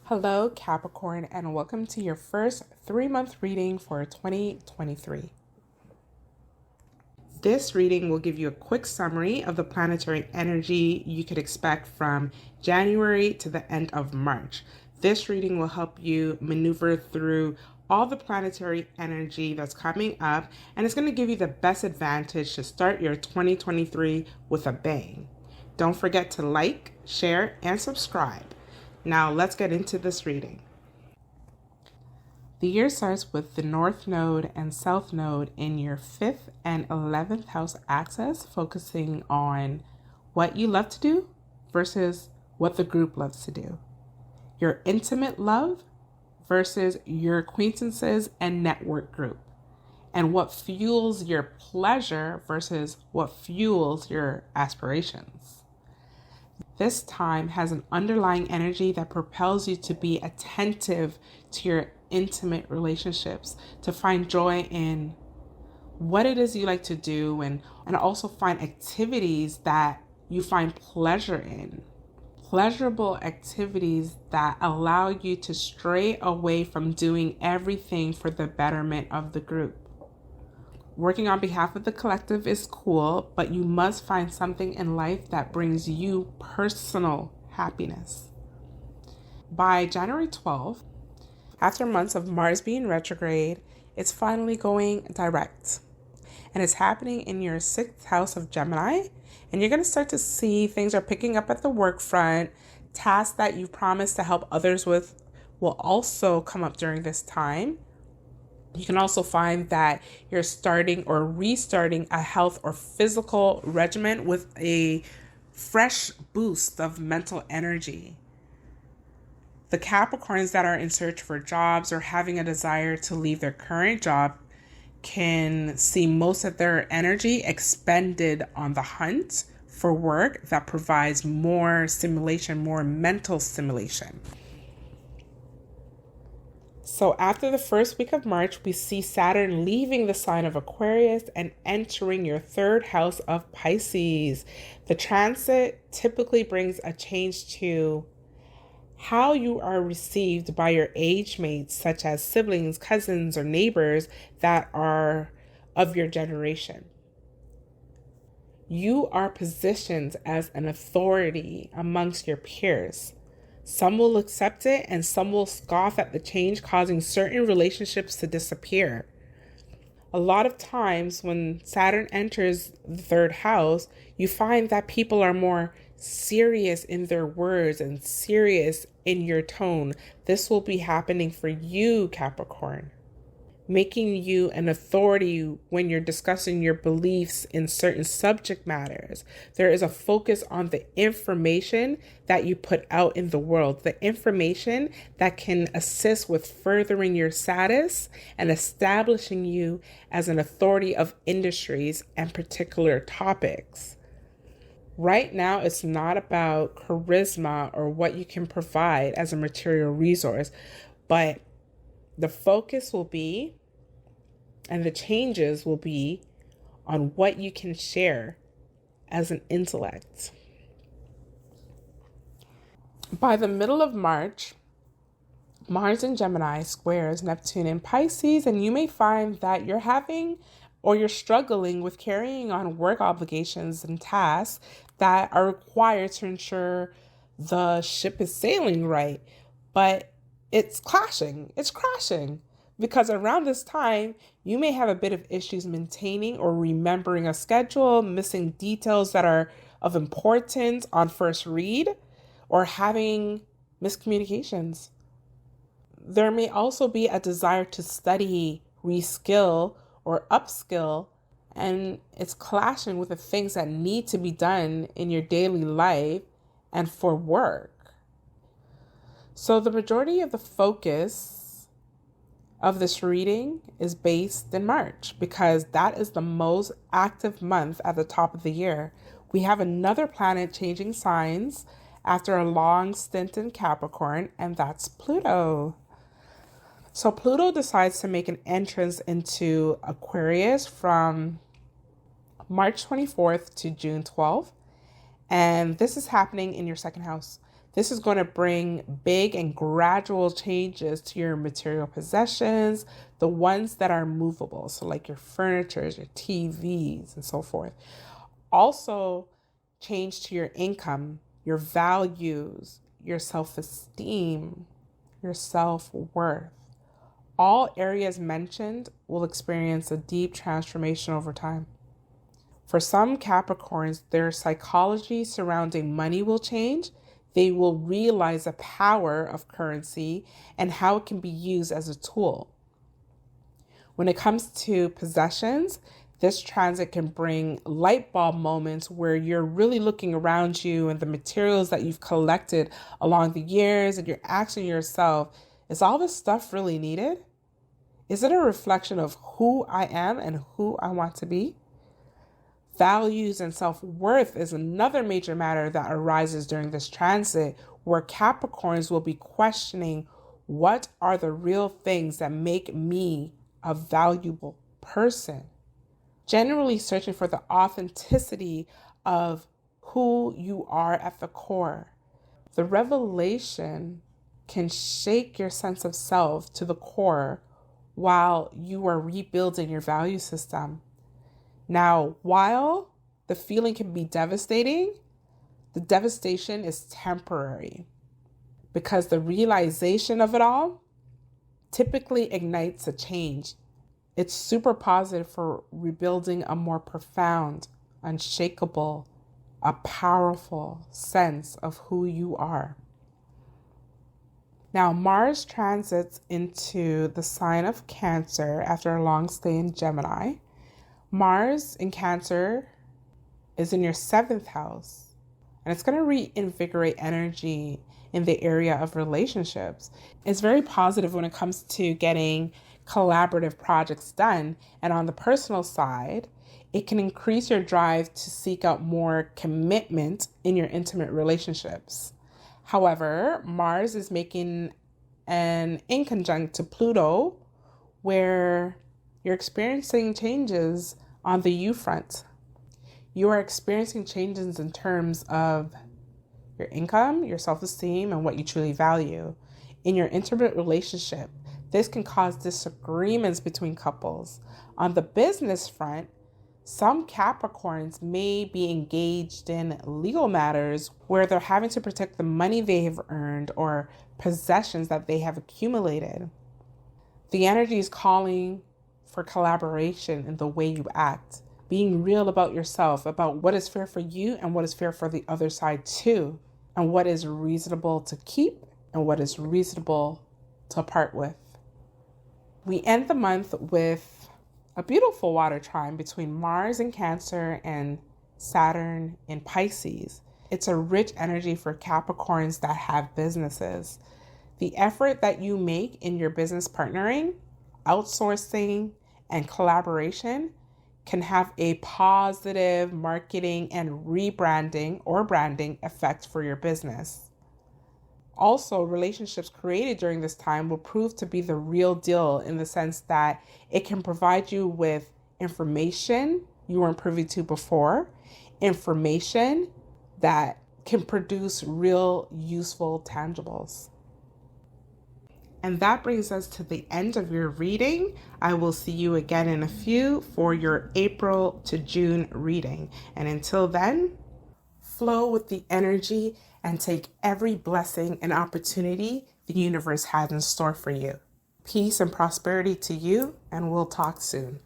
Hello, Capricorn, and welcome to your first 3-month reading for 2023. This reading will give you a quick summary of the planetary energy you could expect from January to the end of March. This reading will help you maneuver through all the planetary energy that's coming up, and it's going to give you the best advantage to start your 2023 with a bang. Don't forget to like, share, and subscribe. Now let's get into this reading. The year starts with the North Node and South Node in your 5th and 11th house axis, focusing on what you love to do versus what the group loves to do. Your intimate love versus your acquaintances and network group. And what fuels your pleasure versus what fuels your aspirations. This time has an underlying energy that propels you to be attentive to your intimate relationships, to find joy in what it is you like to do, and also find activities that you find pleasure in. Pleasurable activities that allow you to stray away from doing everything for the betterment of the group. Working on behalf of the collective is cool, but you must find something in life that brings you personal happiness. By January 12th, after months of Mars being retrograde, it's finally going direct. And it's happening in your 6th house of Gemini. And you're going to start to see things are picking up at the work front. Tasks that you promised to help others with will also come up during this time. You can also find that you're starting or restarting a health or physical regimen with a fresh boost of mental energy. The Capricorns that are in search for jobs or having a desire to leave their current job can see most of their energy expended on the hunt for work that provides more stimulation, more mental stimulation. So after the first week of March, we see Saturn leaving the sign of Aquarius and entering your 3rd house of Pisces. The transit typically brings a change to how you are received by your age mates, such as siblings, cousins, or neighbors that are of your generation. You are positioned as an authority amongst your peers. Some will accept it and some will scoff at the change, causing certain relationships to disappear. A lot of times when Saturn enters the 3rd house, you find that people are more serious in their words and serious in your tone. This will be happening for you, Capricorn, making you an authority when you're discussing your beliefs in certain subject matters. There is a focus on the information that you put out in the world, the information that can assist with furthering your status and establishing you as an authority of industries and particular topics. Right now, it's not about charisma or what you can provide as a material resource, but the focus will be, and the changes will be, on what you can share as an intellect. By the middle of March, Mars in Gemini squares Neptune in Pisces, and you may find that you're having or you're struggling with carrying on work obligations and tasks that are required to ensure the ship is sailing right. But it's clashing, it's crashing, because around this time, you may have a bit of issues maintaining or remembering a schedule, missing details that are of importance on first read, or having miscommunications. There may also be a desire to study, reskill, or upskill, and it's clashing with the things that need to be done in your daily life and for work. So the majority of the focus of this reading is based in March because that is the most active month at the top of the year. We have another planet changing signs after a long stint in Capricorn, and that's Pluto. So Pluto decides to make an entrance into Aquarius from March 24th to June 12th. And this is happening in your 2nd house. This is going to bring big and gradual changes to your material possessions, the ones that are movable. So like your furniture, your TVs, and so forth. Also, change to your income, your values, your self-esteem, your self-worth. All areas mentioned will experience a deep transformation over time. For some Capricorns, their psychology surrounding money will change. They will realize the power of currency and how it can be used as a tool. When it comes to possessions, this transit can bring light bulb moments where you're really looking around you and the materials that you've collected along the years, and you're asking yourself, is all this stuff really needed? Is it a reflection of who I am and who I want to be? Values and self-worth is another major matter that arises during this transit, where Capricorns will be questioning, what are the real things that make me a valuable person? Generally searching for the authenticity of who you are at the core. The revelation can shake your sense of self to the core while you are rebuilding your value system. Now, while the feeling can be devastating, the devastation is temporary, because the realization of it all typically ignites a change. It's super positive for rebuilding a more profound, unshakable, a powerful sense of who you are. Now, Mars transits into the sign of Cancer after a long stay in Gemini. Mars in Cancer is in your 7th house, and it's going to reinvigorate energy in the area of relationships. It's very positive when it comes to getting collaborative projects done. And on the personal side, it can increase your drive to seek out more commitment in your intimate relationships. However, Mars is making an inconjunct to Pluto, where you're experiencing changes on the U front. You are experiencing changes in terms of your income, your self-esteem, and what you truly value. In your intimate relationship, this can cause disagreements between couples. On the business front, some Capricorns may be engaged in legal matters where they're having to protect the money they have earned or possessions that they have accumulated. The energy is calling for collaboration in the way you act, being real about yourself, about what is fair for you and what is fair for the other side too, and what is reasonable to keep and what is reasonable to part with. We end the month with a beautiful water trine between Mars in Cancer and Saturn in Pisces. It's a rich energy for Capricorns that have businesses. The effort that you make in your business partnering, outsourcing, and collaboration can have a positive marketing and rebranding or branding effect for your business. Also, relationships created during this time will prove to be the real deal, in the sense that it can provide you with information you weren't privy to before, information that can produce real, useful tangibles. And that brings us to the end of your reading. I will see you again in a few for your April to June reading. And until then, flow with the energy and take every blessing and opportunity the universe has in store for you. Peace and prosperity to you, and we'll talk soon.